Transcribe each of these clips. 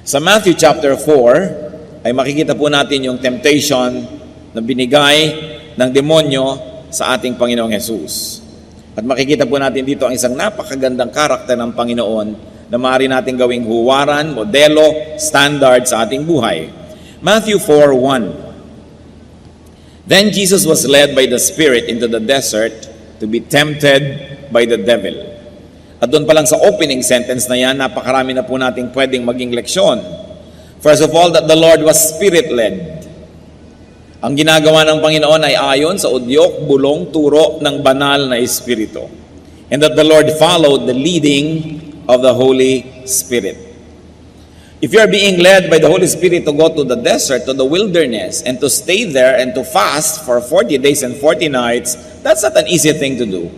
Sa Matthew chapter 4, ay makikita po natin yung temptation na binigay ng demonyo sa ating Panginoong Jesus. At makikita po natin dito ang isang napakagandang karakter ng Panginoon na maaari natin gawing huwaran, modelo, standard sa ating buhay. Matthew 4:1. Then Jesus was led by the Spirit into the desert to be tempted by the devil. At doon pa lang sa opening sentence na yan, napakarami na po nating pwedeng maging leksyon. First of all, that the Lord was Spirit-led. Ang ginagawa ng Panginoon ay ayon sa udyok, bulong, turo ng banal na Espiritu. And that the Lord followed the leading of the Holy Spirit. If you are being led by the Holy Spirit to go to the desert, to the wilderness, and to stay there and to fast for 40 days and 40 nights, that's not an easy thing to do.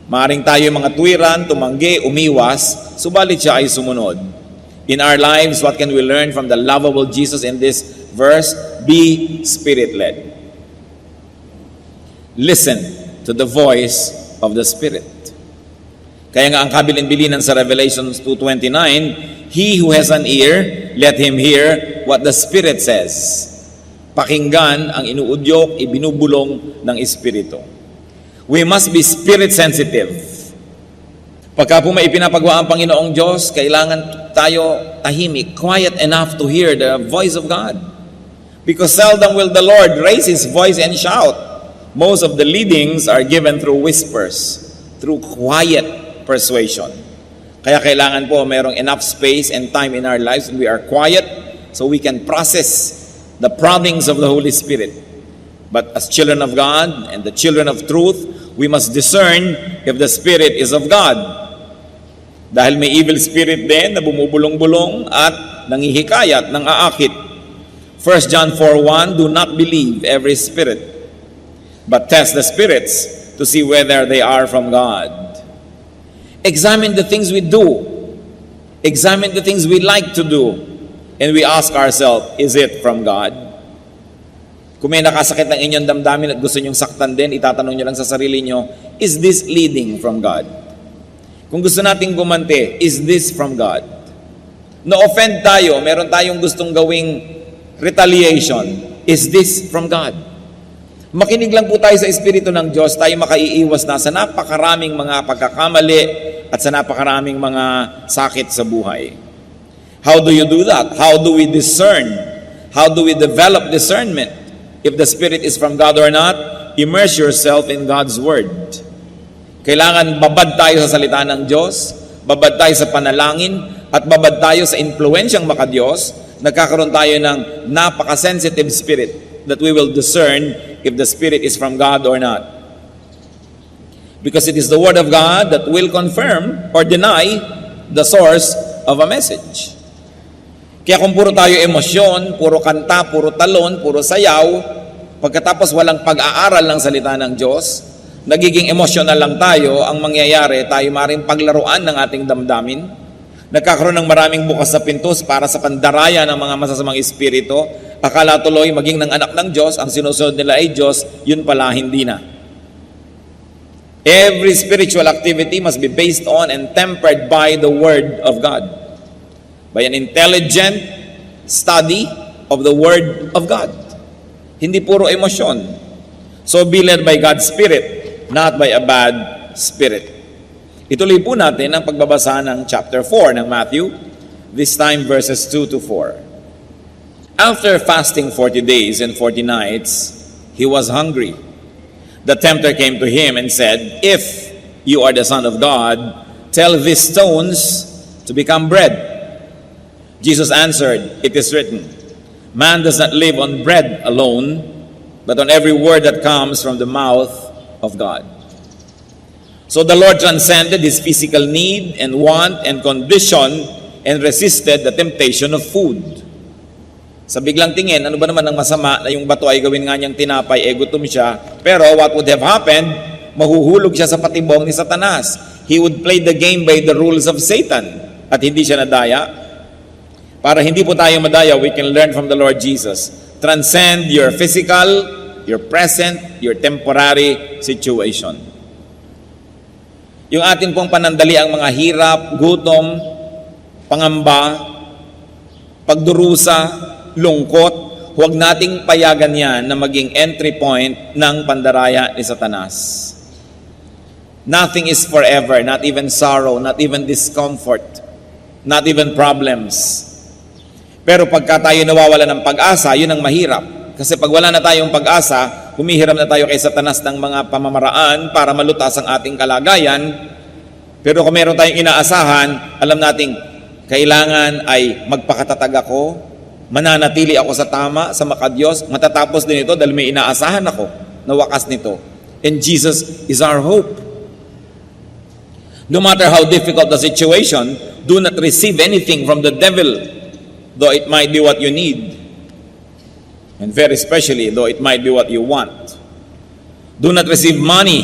Maaring tayo mga tuwiran, tumanggi, umiwas, subalit siya ay sumunod. In our lives, what can we learn from the lovable Jesus in this verse? Be Spirit-led. Listen to the voice of the Spirit. Kaya nga ang kabilin-bilinan sa Revelation 2:29, he who has an ear, let him hear what the Spirit says. Pakinggan ang inuudyok, ibinubulong ng Espiritu. We must be Spirit-sensitive. Pagka po may ipinapagawa ang Panginoong Diyos, kailangan tayo tahimik, quiet enough to hear the voice of God. Because seldom will the Lord raise His voice and shout. Most of the leadings are given through whispers, through quiet persuasion. Kaya kailangan po mayroong enough space and time in our lives when we are quiet so we can process the promptings of the Holy Spirit. But as children of God and the children of truth, we must discern if the Spirit is of God. Dahil may evil spirit din na bumubulong-bulong at nangihikayat ng aakit. 1 John 4:1, do not believe every spirit, but test the spirits to see whether they are from God. Examine the things we do. Examine the things we like to do. And we ask ourselves, is it from God? Kung may nakasakit ng inyong damdamin at gusto nyong saktan din, itatanong nyo lang sa sarili nyo, is this leading from God? Kung gusto nating gumante, is this from God? Na-offend tayo, meron tayong gustong gawing retaliation, is this from God? Makinig lang po tayo sa Espiritu ng Diyos, tayo makaiiwas na sa napakaraming mga pagkakamali at sa napakaraming mga sakit sa buhay. How do you do that? How do we discern? How do we develop discernment? If the Spirit is from God or not, immerse yourself in God's Word. Kailangan babad tayo sa salita ng Diyos, babad tayo sa panalangin, at babad tayo sa impluensyang makadiyos, nagkakaroon tayo ng napaka-sensitive spirit that we will discern if the Spirit is from God or not. Because it is the Word of God that will confirm or deny the source of a message. Kaya kung puro tayo emosyon, puro kanta, puro talon, puro sayaw, pagkatapos walang pag-aaral ng salita ng Diyos, nagiging emosyonal lang tayo, ang mangyayari, tayo maring paglaruan ng ating damdamin, nagkakaroon ng maraming bukas na pintos para sa pandaraya ng mga masasamang espiritu, akala tuloy maging ng anak ng Diyos, ang sinusunod nila ay Diyos, yun pala hindi na. Every spiritual activity must be based on and tempered by the Word of God. By an intelligent study of the Word of God. Hindi puro emosyon. So be led by God's Spirit, not by a bad spirit. Ituloy po natin ang pagbabasa ng chapter 4 ng Matthew, this time verses 2 to 4. After fasting 40 days and 40 nights, he was hungry. The tempter came to him and said, if you are the Son of God, tell these stones to become bread. Jesus answered, it is written, man does not live on bread alone, but on every word that comes from the mouth of God. So the Lord transcended his physical need and want and condition and resisted the temptation of food. Sa biglang tingin, ano ba naman ang masama na yung bato ay gawin nga niyang tinapay, gutom siya. Pero what would have happened? Mahuhulog siya sa patibong ni Satanas. He would play the game by the rules of Satan. At hindi siya nadaya. Para hindi po tayo madaya, we can learn from the Lord Jesus. Transcend your physical, your present, your temporary situation. Yung atin pong panandali ang mga hirap, gutom, pangamba, pagdurusa, lungkot, huwag nating payagan yan na maging entry point ng pandaraya ni Satanas. Nothing is forever, not even sorrow, not even discomfort, not even problems. Pero pagka tayo nawawala ng pag-asa, yun ang mahirap. Kasi pag wala na tayong pag-asa, humihiram na tayo kay Satanas ng mga pamamaraan para malutas ang ating kalagayan. Pero kung meron tayong inaasahan, alam nating kailangan ay magpakatatag ako, mananatili ako sa tama, sa makadiyos, matatapos din ito dahil may inaasahan ako na wakas nito. And Jesus is our hope. No matter how difficult the situation, do not receive anything from the devil, though it might be what you need. And very especially, though it might be what you want. Do not receive money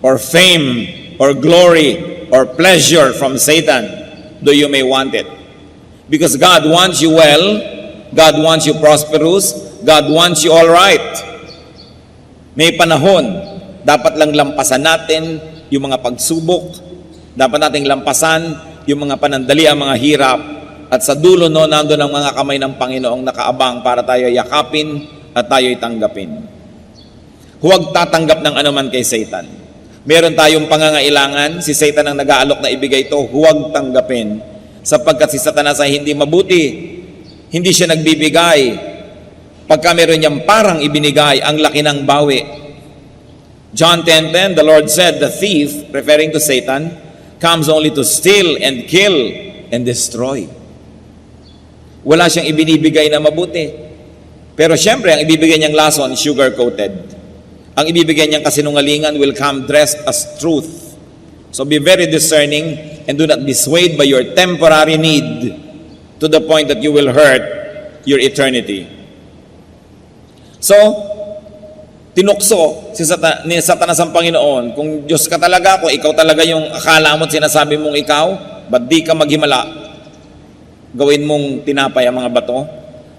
or fame or glory or pleasure from Satan, though you may want it. Because God wants you well, God wants you prosperous, God wants you all right. May panahon, dapat lang lampasan natin yung mga pagsubok, dapat nating lampasan yung mga panandali, ang mga hirap, at sa dulo no, nandun ang mga kamay ng Panginoong nakaabang para tayo yakapin at tayo'y tanggapin. Huwag tatanggap ng anuman kay Satan. Meron tayong pangangailangan, si Satan ang nag-aalok na ibigay ito, huwag tanggapin. Sapagkat si Satanas ay hindi mabuti, hindi siya nagbibigay. Pagka meron niyang parang ibinigay, ang laki ng bawi. John 10:10, the Lord said, the thief, referring to Satan, comes only to steal and kill and destroy. Wala siyang ibinibigay na mabuti. Pero syempre, ang ibibigay niyang lason, sugar-coated. Ang ibibigay niyang kasinungalingan will come dressed as truth. So be very discerning and do not be swayed by your temporary need to the point that you will hurt your eternity. So, tinukso ni Satanas ang Panginoon, kung Diyos ka talaga, kung ikaw talaga yung akala mo at sinasabi mong ikaw, ba't di ka maghimala? Gawin mong tinapay ang mga bato.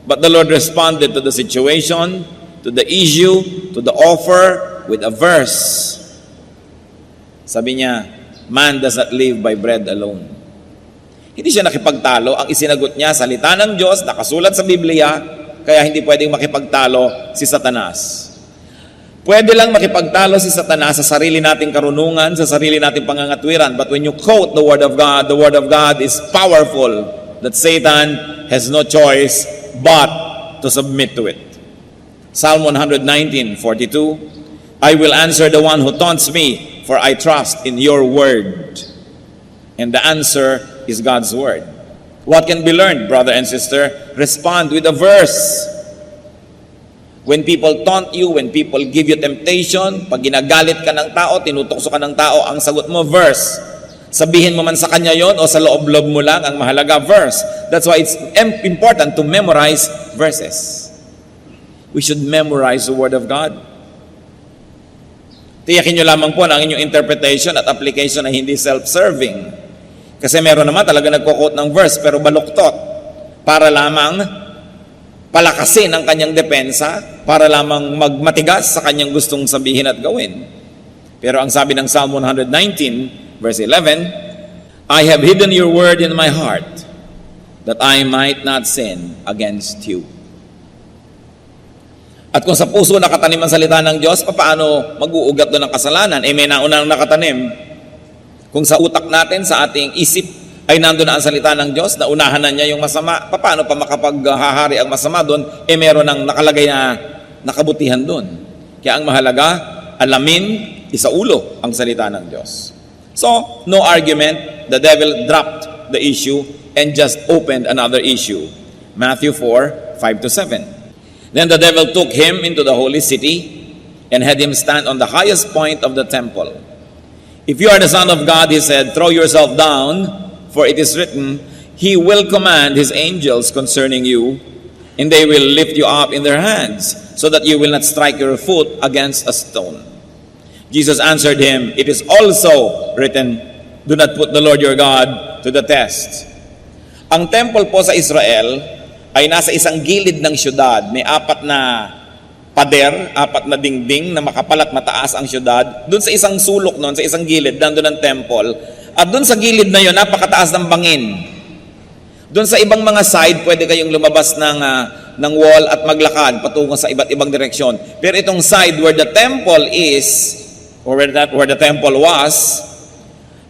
But the Lord responded to the situation, to the issue, to the offer with a verse. Sabi niya, man does not live by bread alone. Hindi siya nakipagtalo. Ang isinagot niya, salita ng Diyos, nakasulat sa Biblia, kaya hindi pwedeng makipagtalo si Satanas. Pwede lang makipagtalo si Satanas sa sarili nating karunungan, sa sarili nating pangangatwiran. But when you quote the Word of God is powerful, that Satan has no choice but to submit to it. Psalm 119:42, I will answer the one who taunts me, for I trust in your word. And the answer is God's word. What can be learned, brother and sister? Respond with a verse. When people taunt you, when people give you temptation, pag ginagalit ka ng tao, tinutokso ka ng tao, ang sagot mo, verse. Sabihin mo man sa kanya yon o sa loob-loob mo lang, ang mahalaga, verse. That's why it's important to memorize verses. We should memorize the Word of God. Tiyakin nyo lamang po na ang inyong interpretation at application ay hindi self-serving. Kasi meron naman talaga nagko-quote ng verse pero baluktot para lamang palakasin ang kanyang depensa, para lamang magmatigas sa kanyang gustong sabihin at gawin. Pero ang sabi ng Psalm 119, verse 11, I have hidden your word in my heart, that I might not sin against you. At kung sa puso nakatanim ang salita ng Diyos, paano mag-uugat doon ng kasalanan? May naunang nakatanim. Kung sa utak natin, sa ating isip, ay nandun na ang salita ng Diyos, naunahan na niya yung masama, paano pa makapaghahari ang masama doon? Meron ng nakalagay na nakabutihan doon. Kaya ang mahalaga, alamin, isaulo ang salita ng Diyos. So, no argument, the devil dropped the issue and just opened another issue. Matthew 4:5-7. Then the devil took him into the holy city and had him stand on the highest point of the temple. If you are the Son of God, he said, throw yourself down, for it is written, he will command his angels concerning you, and they will lift you up in their hands, so that you will not strike your foot against a stone. Jesus answered him, it is also written, do not put the Lord your God to the test. Ang temple po sa Israel ay nasa isang gilid ng syudad. May 4 na pader, 4 na dingding na makapalat mataas ang syudad. Doon sa isang sulok noon, sa isang gilid, nandun ang temple. At doon sa gilid na yon, napakataas ng bangin. Doon sa ibang mga side, pwede kayong lumabas ng wall at maglakad patungo sa iba't ibang direksyon. Pero itong side where the temple is, or where the temple was,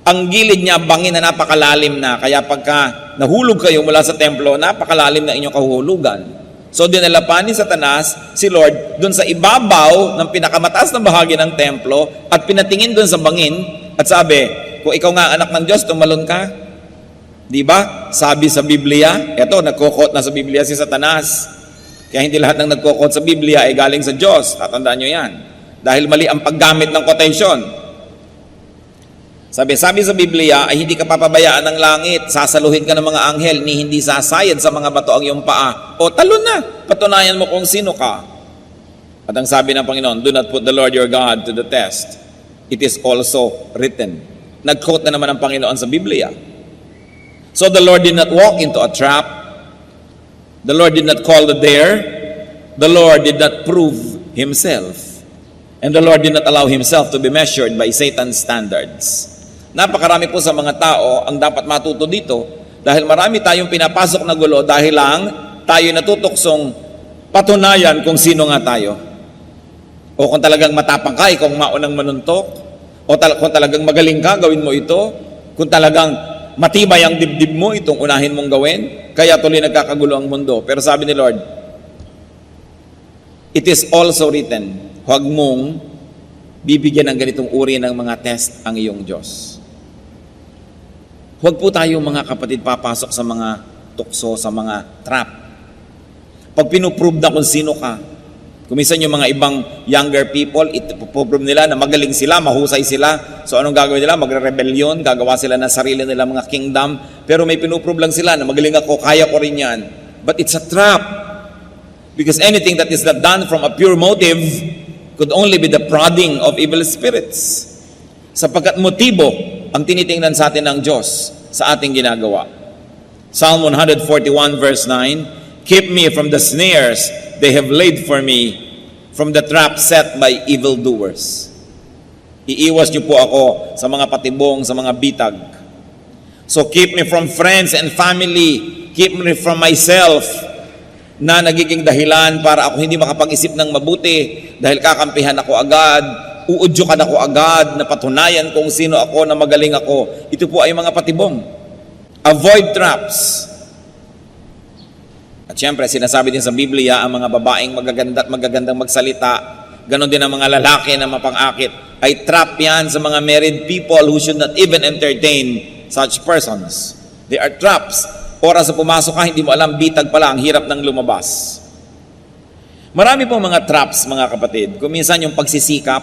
ang gilid niya bangin na napakalalim na. Kaya pagka nahulog kayo mula sa templo, napakalalim na inyong kahuhulugan. So dinala pa ni Satanas si Lord doon sa ibabaw ng pinakamataas na bahagi ng templo at pinatingin doon sa bangin at sabi, kung ikaw nga anak ng Diyos, tumalon ka. Di ba? Sabi sa Biblia, eto, nagkukot na sa Biblia si Satanas. Kaya hindi lahat ng nagkukot sa Biblia ay galing sa Diyos. Tatandaan nyo yan. Dahil mali ang paggamit ng quotation. Sabi sa Biblia ay hindi ka papabayaan ng langit. Sasaluhin ka ng mga anghel ni hindi sasayad sa mga bato ang iyong paa. O talon na. Patunayan mo kung sino ka. At ang sabi ng Panginoon, do not put the Lord your God to the test. It is also written. Nag-quote na naman ang Panginoon sa Biblia. So the Lord did not walk into a trap. The Lord did not call the dare. The Lord did not prove Himself. And the Lord did not allow Himself to be measured by Satan's standards. Napakarami po sa mga tao ang dapat matuto dito dahil marami tayong pinapasok na gulo dahil lang tayo natutuksong patunayan kung sino nga tayo. O kung talagang matapang ka, kung maunang manuntok. O kung talagang magaling ka, gawin mo ito. Kung talagang matibay ang dibdib mo, itong unahin mong gawin. Kaya tuloy nagkakagulo ang mundo. Pero sabi ni Lord, it is also written, huwag mong bibigyan ng ganitong uri ng mga test ang iyong Diyos. Huwag po tayo mga kapatid papasok sa mga tukso, sa mga trap. Pag pinuprove na kung sino ka, kuminsan yung mga ibang younger people, ipoprove nila na magaling sila, mahusay sila. So anong gagawin nila? Magre-rebellion, gagawa sila ng sarili nila mga kingdom. Pero may pinuprove lang sila na magaling ako, kaya ko rin yan. But it's a trap. Because anything that is not done from a pure motive could only be the prodding of evil spirits. Sapagkat motibo ang tinitingnan sa atin ng Diyos sa ating ginagawa. Psalm 141 verse 9, keep me from the snares they have laid for me, from the trap set by evildoers. Iiwas niyo po ako sa mga patibong, sa mga bitag. So keep me from friends and family, keep me from myself, na nagiging dahilan para ako hindi makapag-isip ng mabuti dahil kakampihan ako agad, uudyukan ako agad, na patunayan kung sino ako, na magaling ako. Ito po ay mga patibong. Avoid traps. At syempre, sinasabi din sa Biblia, ang mga babaeng magaganda at magagandang magsalita, ganon din ang mga lalaki na mapang-akit, ay trap yan sa mga married people who should not even entertain such persons. They are traps. Oras sa pumasok ka, hindi mo alam, bitag pala, ang hirap ng lumabas. Marami pong mga traps, mga kapatid. Kung minsan yung pagsisikap,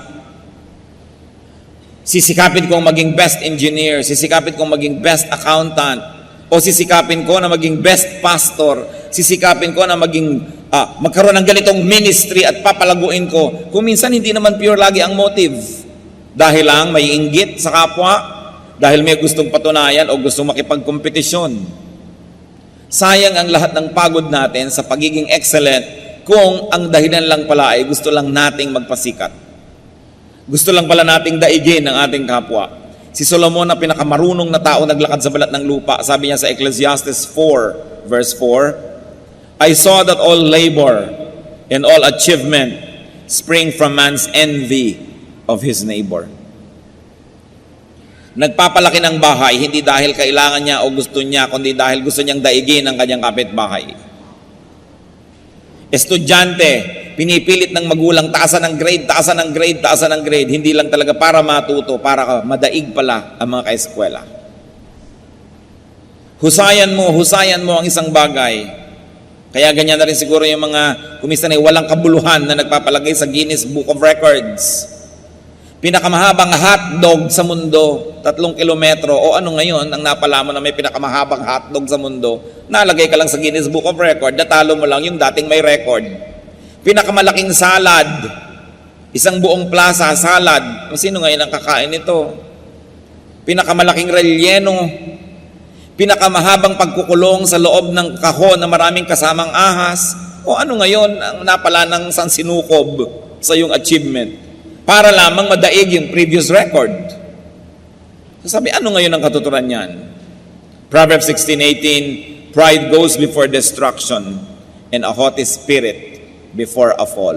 sisikapin kong maging best engineer, sisikapin kong maging best accountant, o sisikapin ko na maging best pastor, sisikapin ko na maging magkaroon ng ganitong ministry at papalaguin ko. Kung minsan hindi naman pure lagi ang motive. Dahil lang may inggit sa kapwa, dahil may gustong patunayan o gustong makipagkompetisyon. Sayang ang lahat ng pagod natin sa pagiging excellent kung ang dahilan lang pala ay gusto lang nating magpasikat. Gusto lang pala nating daigin ang ating kapwa. Si Solomon na pinakamarunong na tao naglakad sa balat ng lupa, sabi niya sa Ecclesiastes 4 verse 4, I saw that all labor and all achievement spring from man's envy of his neighbor. Nagpapalaki ng bahay, hindi dahil kailangan niya o gusto niya, kundi dahil gusto niyang daigin ang kanyang kapitbahay. Estudyante, pinipilit ng magulang, taasan ng grade, taasan ng grade, taasan ng grade. Hindi lang talaga para matuto, para madaig pala ang mga kaeskwela. Husayan mo ang isang bagay. Kaya ganyan na rin siguro yung mga kumisa na walang kabuluhan na nagpapalagay sa Guinness Book of Records. Pinakamahabang hotdog sa mundo, 3 kilometro. O ano ngayon, ang napala mo na may pinakamahabang hotdog sa mundo, nalagay ka lang sa Guinness Book of Record, natalo mo lang yung dating may record. Pinakamalaking salad, isang buong plaza, salad. Sino ngayon ang kakain nito? Pinakamalaking relleno, pinakamahabang pagkukulong sa loob ng kahon na maraming kasamang ahas. O ano ngayon ang napala ng sansinukob sa iyong achievement? Para lamang madaig yung previous record. So sabi, ano ngayon ang katuturan niyan? Proverbs 16:18, pride goes before destruction, and a haughty spirit before a fall.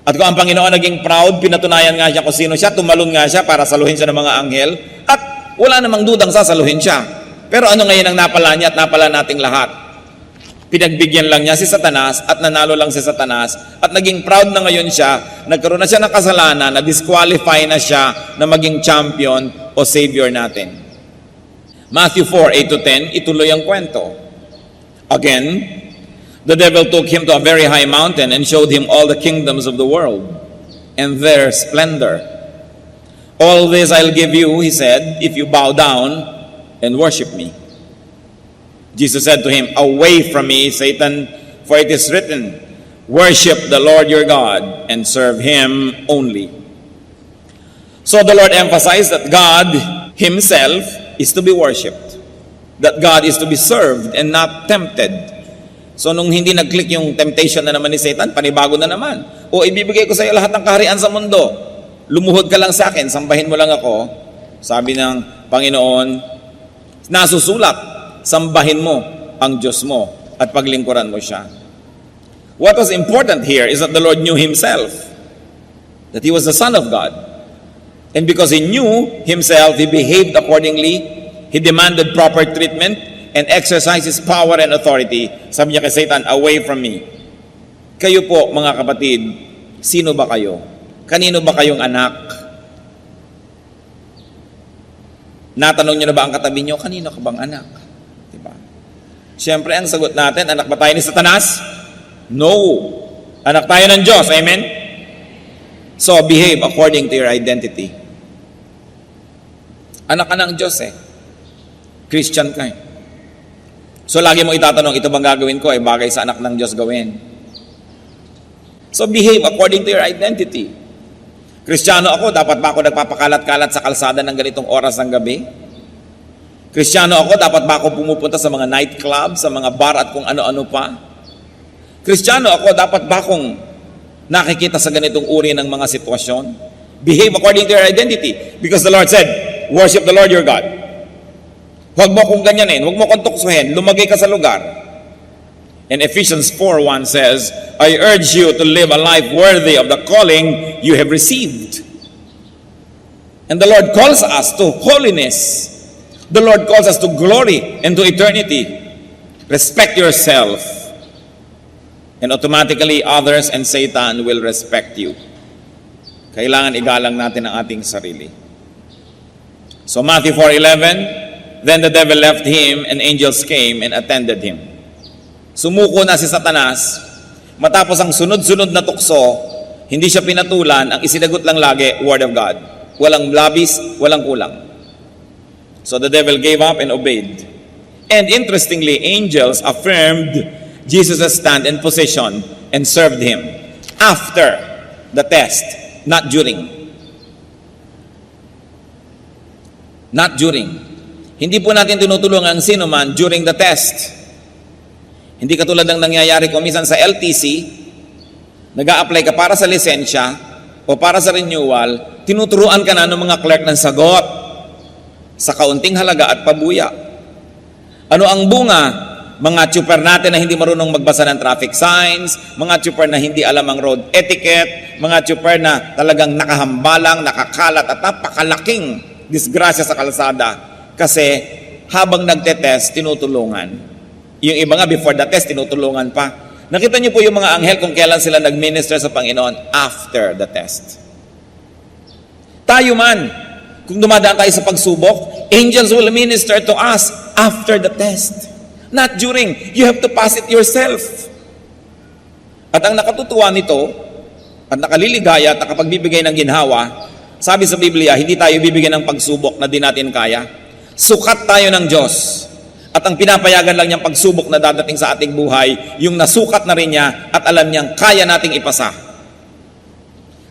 At kung ang Panginoon naging proud, pinatunayan nga siya kung sino siya, tumalon nga siya para saluhin siya ng mga anghel, at wala namang dudang sasaluhin siya. Pero ano ngayon ang napala niya at napala nating lahat? Pinagbigyan lang niya si Satanas at nanalo lang si Satanas at naging proud na ngayon siya, nagkaroon na siya ng kasalanan, na-disqualify na siya na maging champion o savior natin. Matthew 4:8-10, ituloy ang kwento. Again, the devil took him to a very high mountain and showed him all the kingdoms of the world and their splendor. All this I'll give you, he said, if you bow down and worship me. Jesus said to him, away from me, Satan, for it is written, worship the Lord your God and serve him only. So the Lord emphasized that God himself is to be worshipped, that God is to be served and not tempted. So nung hindi nag-click yung temptation na naman ni Satan, panibago na naman. O ibibigay ko sa iyo lahat ng kaharian sa mundo. Lumuhod ka lang sa akin, sambahin mo lang ako. Sabi ng Panginoon, nasusulat, sambahin mo ang Diyos mo at paglingkuran mo siya. What was important here is that the Lord knew himself, that he was the Son of God. And because he knew himself, he behaved accordingly. He demanded proper treatment and exercised his power and authority. Sabi niya kay Satan, away from me. Kayo po, mga kapatid, sino ba kayo? Kanino ba kayong anak? Natanong niyo na ba ang katabi niyo, kanino ka bang anak? Diba? Siyempre, ang sagot natin, anak ba tayo ni Satanas? No. Anak tayo ng Diyos. Amen? So, behave according to your identity. Anak ka ng Diyos eh. Christian ka eh. So, lagi mo itatanong, ito bang gagawin ko ay bagay sa anak ng Diyos gawin? So, behave according to your identity. Kristiyano ako, dapat ba ako nagpapakalat-kalat sa kalsada ng ganitong oras ng gabi? Kristiyano ako, dapat ba ako pumupunta sa mga nightclub, sa mga bar at kung ano-ano pa? Kristiyano ako, dapat ba akong nakikita sa ganitong uri ng mga sitwasyon? Behave according to your identity. Because the Lord said, worship the Lord your God. Huwag mo akong ganyanin, huwag mo akong tuksuhin, lumagay ka sa lugar. And Ephesians 4:1 says, I urge you to live a life worthy of the calling you have received. And the Lord calls us to holiness. The Lord calls us to glory and to eternity. Respect yourself. And automatically others and Satan will respect you. Kailangan igalang natin ang ating sarili. So Matthew 4:11, then the devil left him and angels came and attended him. Sumuko na si Satanas, matapos ang sunod-sunod na tukso, hindi siya pinatulan, ang isinagot lang lagi, Word of God. Walang labis, walang kulang. So the devil gave up and obeyed. And interestingly, angels affirmed Jesus' stand and position and served him after the test, not during. Not during. Hindi po natin tinutulungan ang sino man during the test. Hindi katulad ng nangyayari ko minsan sa LTC, nag-a-apply ka para sa lisensya o para sa renewal, tinuturuan ka na ng mga clerk ng sagot sa kaunting halaga at pabuya. Ano ang bunga? Mga tsuper natin na hindi marunong magbasa ng traffic signs, mga tsuper na hindi alam ang road etiquette, mga tsuper na talagang nakahambalang, nakakalat at napakalaking disgrasya sa kalsada kasi habang nagtetest, tinutulungan. Yung iba nga before the test, tinutulungan pa. Nakita niyo po yung mga anghel kung kailan sila nag-minister sa Panginoon after the test. Tayo man, kung dumadaan tayo sa pagsubok, angels will minister to us after the test. Not during. You have to pass it yourself. At ang nakatutuwa nito, at nakaliligaya at nakapagbibigay ng ginhawa, sabi sa Biblia, hindi tayo bibigyan ng pagsubok na di natin kaya. Sukat tayo ng Diyos. At ang pinapayagan lang niyang pagsubok na dadating sa ating buhay, yung nasukat na rin niya at alam niyang kaya nating ipasa.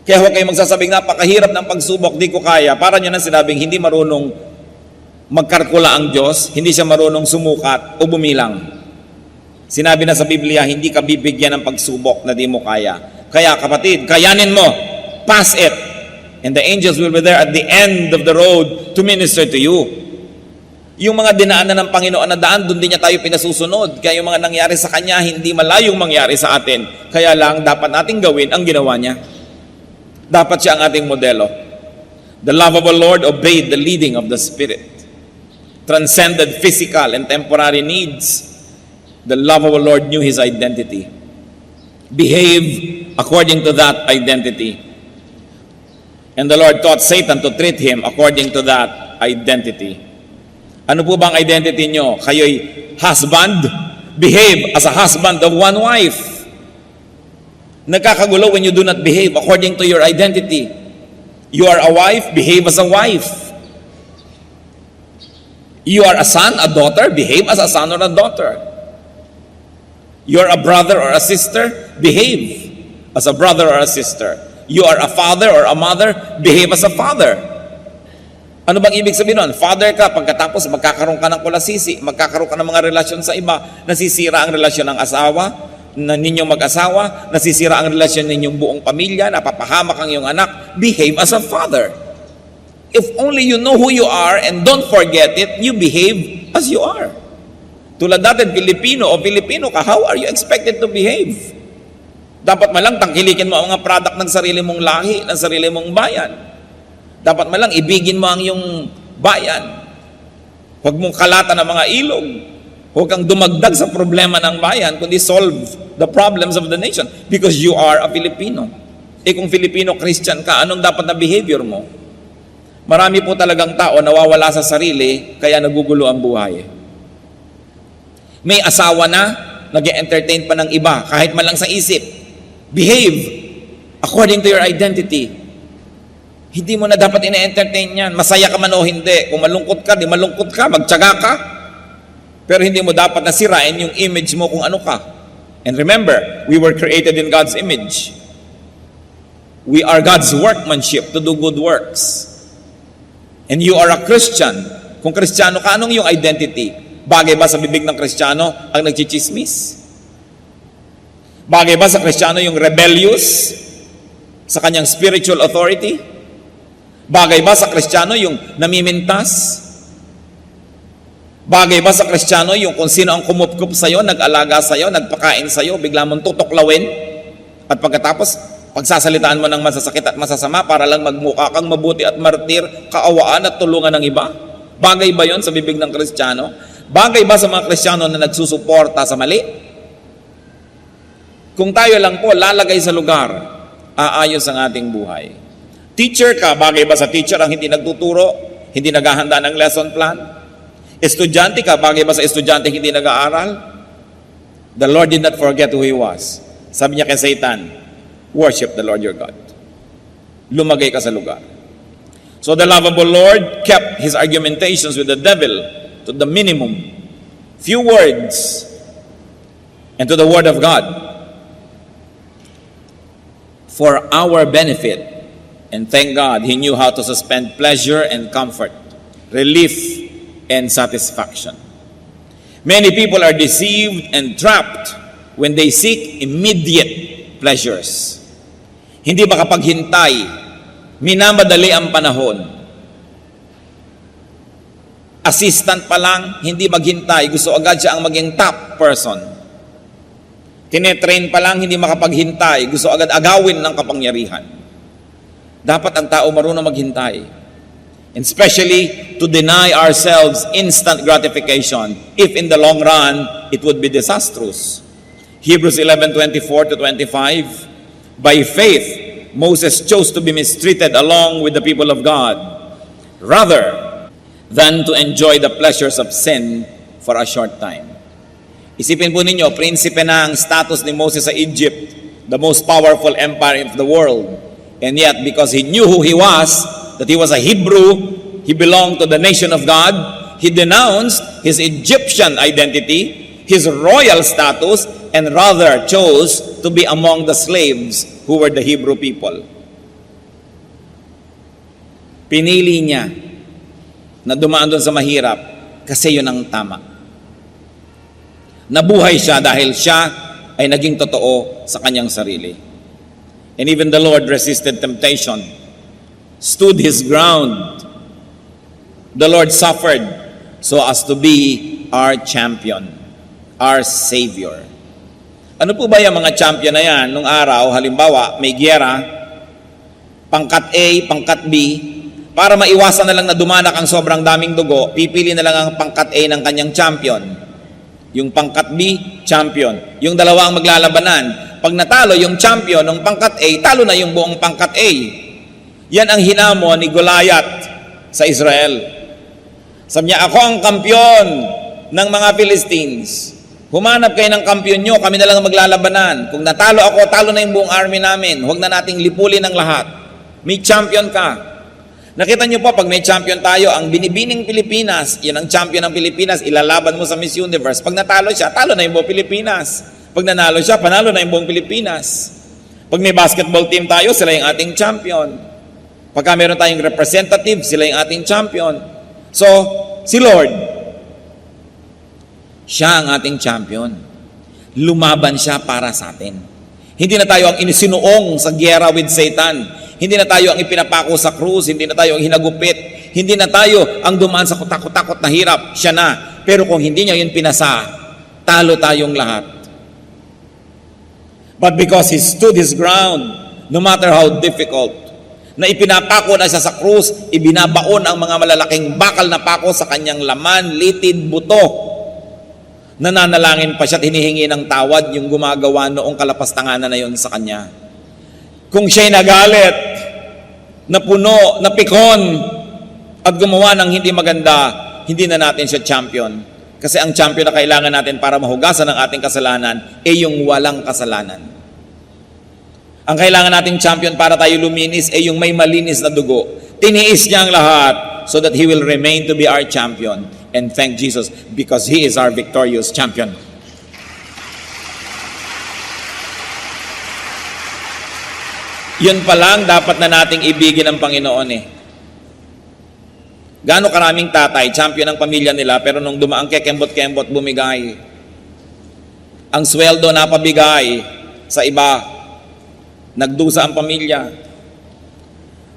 Kaya huwag kayong magsasabing napakahirap ng pagsubok, di ko kaya. Para niyo na sinabing hindi marunong magkalkula ang Diyos, hindi siya marunong sumukat o bumilang. Sinabi na sa Biblia, hindi ka bibigyan ng pagsubok na di mo kaya. Kaya kapatid, kayanin mo, pass it. And the angels will be there at the end of the road to minister to you. Yung mga dinaanan ng Panginoon na daan, doon din niya tayo pinasusunod. Kaya yung mga nangyari sa Kanya, hindi malayong mangyari sa atin. Kaya lang, dapat nating gawin ang ginawa niya. Dapat siya ang ating modelo. The lovable Lord obeyed the leading of the Spirit. Transcended physical and temporary needs. The lovable Lord knew His identity. Behaved according to that identity. And the Lord taught Satan to treat him according to that identity. Ano po bang identity nyo? Kayo'y husband? Behave as a husband of one wife. Nagkakagulo when you do not behave according to your identity. You are a wife, behave as a wife. You are a son, a daughter, behave as a son or a daughter. You are a brother or a sister, behave as a brother or a sister. You are a father or a mother, behave as a father. Ano bang ibig sabihin nun? Father ka, pagkatapos magkakaroon ka ng kulasisi, magkakaroon ka ng mga relasyon sa iba, nasisira ang relasyon ng asawa, na ninyong mag-asawa, nasisira ang relasyon ninyong buong pamilya, napapahamak ang iyong anak, behave as a father. If only you know who you are and don't forget it, you behave as you are. Tulad natin, Pilipino ka, how are you expected to behave? Dapat malang tangkilikin mo ang mga product ng sarili mong lahi, ng sarili mong bayan. Dapat malang ibigin mo ang iyong bayan. Huwag mong kalatan ng mga ilog. Huwag kang dumagdag sa problema ng bayan, kundi solve the problems of the nation because you are a Filipino. Kung Filipino Christian ka, anong dapat na behavior mo? Marami po talagang tao nawawala sa sarili, kaya nagugulo ang buhay. May asawa na, nag-entertain pa ng iba, kahit man lang sa isip. Behave according to your identity. Hindi mo na dapat ina-entertain yan. Masaya ka man o hindi. Kung malungkot ka, di malungkot ka, magtiyaga ka. Pero hindi mo dapat nasirain yung image mo kung ano ka. And remember, we were created in God's image. We are God's workmanship to do good works. And you are a Christian. Kung Kristiyano ka, anong yung identity? Bagay ba sa bibig ng Kristiyano ang nagchichismis? Bagay ba sa Kristiyano yung rebellious sa kanyang spiritual authority? Bagay ba sa Kristiyano yung namimintas? Bagay ba sa Kristiyano yung kung sino ang kumupkup sa'yo, nag-alaga sa'yo, nagpakain sa'yo, bigla mong tutuklawin? At pagkatapos, pagsasalitaan mo ng masasakit at masasama para lang magmukha kang mabuti at martir, kaawaan at tulungan ng iba? Bagay ba yon sa bibig ng Kristiyano? Bagay ba sa mga Kristiyano na nagsusuporta sa mali? Kung tayo lang po lalagay sa lugar, aayos ang ating buhay. Teacher ka, bagay ba sa teacher ang hindi nagtuturo, hindi naghahanda ng lesson plan? Estudyante ka, bagay ba sa estudyante hindi nag-aaral? The Lord did not forget who He was. Sabi niya kay Satan, worship the Lord your God. Lumagay ka sa lugar. So the lovable Lord kept His argumentations with the devil to the minimum. Few words and to the Word of God for our benefit. And thank God, He knew how to suspend pleasure and comfort, relief and satisfaction. Many people are deceived and trapped when they seek immediate pleasures. Hindi makapaghintay, minamadali ang panahon. Assistant pa lang, hindi maghintay, gusto agad siya ang maging top person. Tinetrain pa lang, hindi makapaghintay, gusto agad agawin ng kapangyarihan. Dapat ang tao marunong maghintay. And especially to deny ourselves instant gratification if in the long run it would be disastrous. Hebrews 11:24 to 25. By faith, Moses chose to be mistreated along with the people of God rather than to enjoy the pleasures of sin for a short time. Isipin po ninyo, prinsipe na ang status ni Moses sa Egypt, the most powerful empire of the world. And yet, because he knew who he was, that he was a Hebrew, he belonged to the nation of God, he denounced his Egyptian identity, his royal status, and rather chose to be among the slaves who were the Hebrew people. Pinili niya na dumaan doon sa mahirap kasi yun ang tama. Nabuhay siya dahil siya ay naging totoo sa kanyang sarili. And even the Lord resisted temptation, stood His ground. The Lord suffered so as to be our champion, our Savior. Ano po ba yung mga champion na yan? Nung araw, halimbawa, may giyera, pangkat A, pangkat B, para maiwasan na lang na dumanak ang sobrang daming dugo, pipili na lang ang pangkat A ng kanyang champion. Yung pangkat B, champion. Yung dalawa ang maglalabanan. Pag natalo yung champion ng pangkat A, talo na yung buong pangkat A. Yan ang hinamon ni Goliath sa Israel. Sabi niya, ako ang kampiyon ng mga Philistines. Humanap kayo ng kampiyon nyo, kami na lang maglalabanan. Kung natalo ako, talo na yung buong army namin. Huwag na nating lipulin ang lahat. May champion ka. Nakita nyo po, pag may champion tayo, ang binibining Pilipinas, yun ang champion ng Pilipinas, ilalaban mo sa Miss Universe. Pag natalo siya, talo na yung buong Pilipinas. Pag nanalo siya, panalo na yung buong Pilipinas. Pag may basketball team tayo, sila yung ating champion. Pagka meron tayong representative, sila yung ating champion. So, si Lord, siya ang ating champion. Lumaban siya para sa atin. Hindi na tayo ang inisinuong sa giyera with Satan. Hindi na tayo ang ipinapako sa krus. Hindi na tayo ang hinagupit. Hindi na tayo ang dumaan sa kutakot-takot na hirap. Siya na. Pero kung hindi niya yun pinasa, talo tayong lahat. But because He stood His ground, no matter how difficult, na ipinapako na siya sa krus, ibinabaon ang mga malalaking bakal na pako sa kanyang laman, litid, buto. Nananalangin pa siya at hinihingi ng tawad yung gumagawa noong kalapastanganan na yun sa kanya. Kung siya'y nagalit, napuno, napikon, at gumawa ng hindi maganda, hindi na natin siya champion. Kasi ang champion na kailangan natin para mahugasan ang ating kasalanan ay yung walang kasalanan. Ang kailangan nating champion para tayo luminis ay yung may malinis na dugo. Tiniis niya ang lahat so that He will remain to be our champion. And thank Jesus because He is our victorious champion. Yun pa lang dapat na nating ibigin ang Panginoon eh. Gaano karaming tatay, champion ng pamilya nila, pero nung dumaan kekembot-kembot, bumigay. Ang sweldo na pabigay sa iba, nagdusa ang pamilya.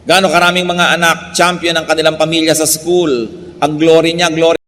Gaano karaming mga anak, champion ng kanilang pamilya sa school, ang glory niya, glory.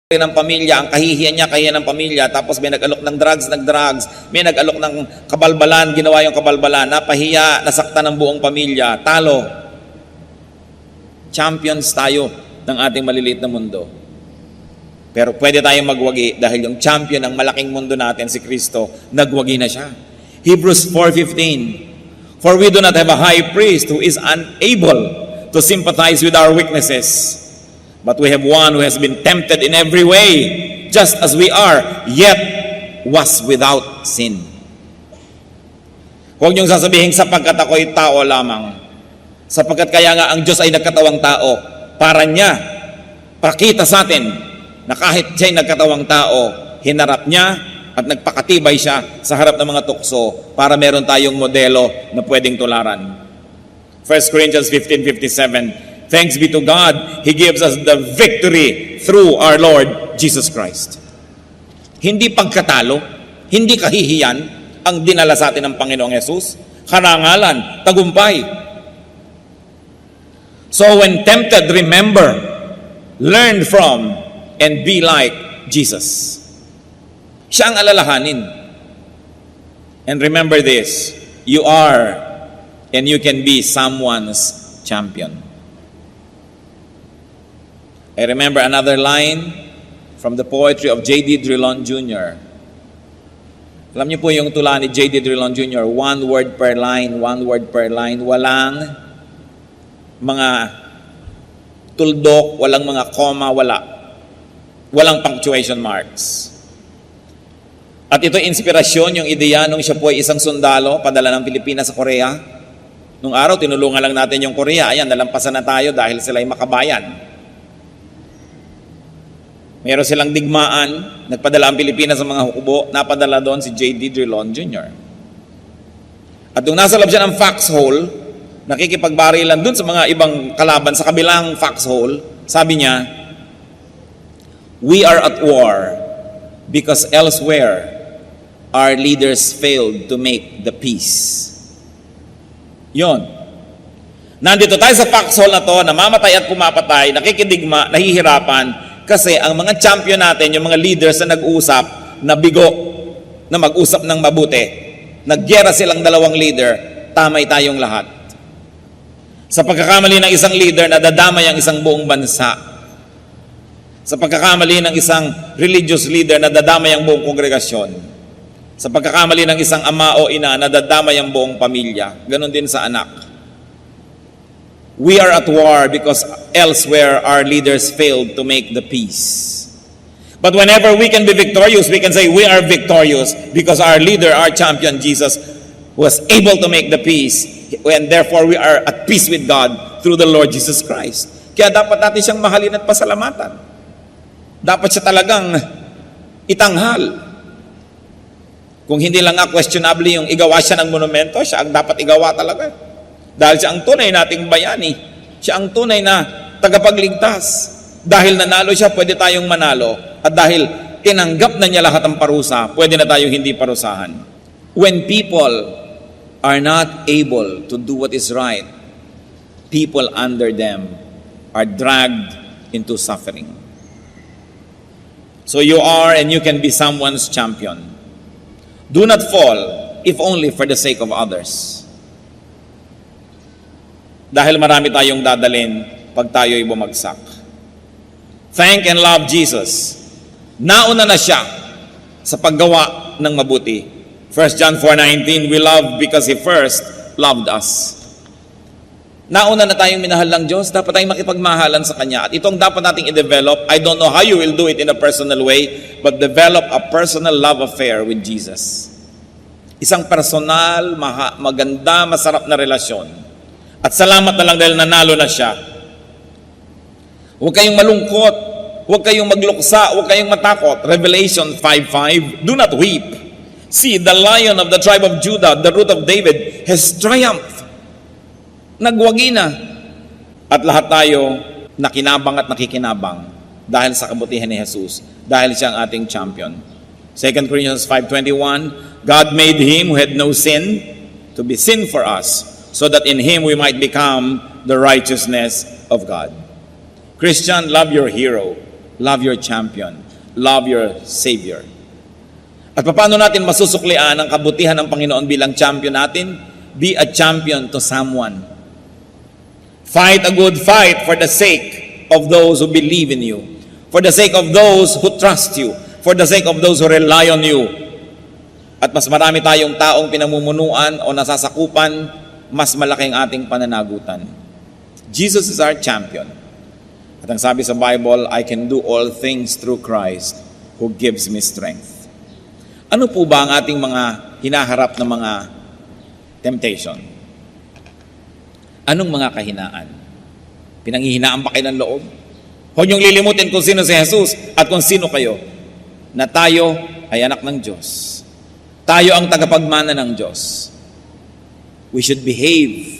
ng pamilya, ang kahihiyan niya, kahihiyan ng pamilya, tapos may nag-alok ng drugs, may nag-alok ng kabalbalan, ginawa yung kabalbalan, napahiya, nasaktan ng buong pamilya, talo. Champions tayo ng ating maliliit na mundo. Pero pwede tayong magwagi dahil yung champion ng malaking mundo natin, si Kristo, nagwagi na siya. Hebrews 4:15, For we do not have a high priest who is unable to sympathize with our weaknesses, but we have one who has been tempted in every way, just as we are, yet was without sin. Huwag niyong sasabihin, sapagkat ako'y tao lamang. Sapagkat kaya nga ang Diyos ay nagkatawang tao, para niya, pakita sa atin, na kahit siya'y nagkatawang tao, hinarap niya at nagpakatibay siya sa harap ng mga tukso para meron tayong modelo na pwedeng tularan. 1 Corinthians 15:57, Thanks be to God, He gives us the victory through our Lord Jesus Christ. Hindi pagkatalo, hindi kahihiyan ang dinala sa atin ng Panginoong Yesus. Karangalan, tagumpay. So when tempted, remember, learn from, and be like Jesus. Siya ang alalahanin. And remember this, you are and you can be someone's champion. I remember another line from the poetry of J.D. Drilon Jr. Alam niyo po yung tula ni J.D. Drilon Jr., one word per line, walang mga tuldok, walang mga comma, walang punctuation marks. At ito inspirasyon, yung ideya nung siya po ay isang sundalo, padala ng Pilipinas sa Korea. Nung araw, tinulungan lang natin yung Korea. Ayan, nalampasan na tayo dahil sila ay makabayan. Meron silang digmaan, nagpadala ang Pilipinas sa mga hukubo, napadala doon si J.D. Drilon Jr. At nung nasa loob siya ng foxhole, nakikipagbarilan doon sa mga ibang kalaban sa kabilang foxhole, sabi niya, we are at war because elsewhere our leaders failed to make the peace. Yon. Nandito tayo sa foxhole na to, namamatay at pumapatay, nakikidigma, nahihirapan, kasi ang mga champion natin, yung mga leaders na nag-usap, na bigo, na mag-usap ng mabuti, nagyera silang dalawang leader, tamay tayong lahat. Sa pagkakamali ng isang leader, nadadamay ang isang buong bansa. Sa pagkakamali ng isang religious leader, nadadamay ang buong kongregasyon. Sa pagkakamali ng isang ama o ina, nadadamay ang buong pamilya. Ganon din sa anak. We are at war because elsewhere our leaders failed to make the peace. But whenever we can be victorious, we can say we are victorious because our leader, our champion, Jesus, was able to make the peace. And therefore we are at peace with God through the Lord Jesus Christ. Kaya dapat natin siyang mahalin at pasalamatan. Dapat siya talagang itanghal. Kung hindi lang nga questionable yung igawa siya ng monumento, siya ang dapat igawa talaga. Dahil siya ang tunay nating bayani. Siya ang tunay na tagapagligtas. Dahil nanalo siya, pwede tayong manalo. At dahil tinanggap na niya lahat ng parusa, pwede na tayong hindi parusahan. When people are not able to do what is right, people under them are dragged into suffering. So you are and you can be someone's champion. Do not fall, if only for the sake of others. Dahil marami tayong dadalhin pag tayo'y bumagsak. Thank and love Jesus. Nauna na siya sa paggawa ng mabuti. 1 John 4:19, we love because He first loved us. Nauna na tayong minahal ng Diyos, dapat tayong makipagmahalan sa Kanya. At itong dapat nating i-develop, I don't know how you will do it in a personal way, but develop a personal love affair with Jesus. Isang personal, maganda, masarap na relasyon. At salamat na lang dahil nanalo na siya. Huwag kayong malungkot. Huwag kayong magluksa. Huwag kayong matakot. Revelation 5:5, do not weep. See, the Lion of the tribe of Judah, the Root of David, has triumphed. Nagwagi na. At lahat tayo nakinabang at nakikinabang dahil sa kabutihan ni Jesus. Dahil siya ang ating champion. 2 Corinthians 5:21, God made Him who had no sin to be sin for us, so that in Him we might become the righteousness of God. Christian, love your hero. Love your champion. Love your Savior. At paano natin masusuklian ang kabutihan ng Panginoon bilang champion natin? Be a champion to someone. Fight a good fight for the sake of those who believe in you. For the sake of those who trust you. For the sake of those who rely on you. At mas marami tayong taong pinamumunuan o nasasakupan, mas malaking ating pananagutan. Jesus is our champion. At ang sabi sa Bible, I can do all things through Christ who gives me strength. Ano po ba ang ating mga hinaharap na mga temptation? Anong mga kahinaan? Pinanghihinaan ba kayo ng loob? Huwag niyong lilimutin kung sino si Jesus at kung sino kayo. Na tayo ay anak ng Diyos. Tayo ang tagapagmana ng Diyos. We should behave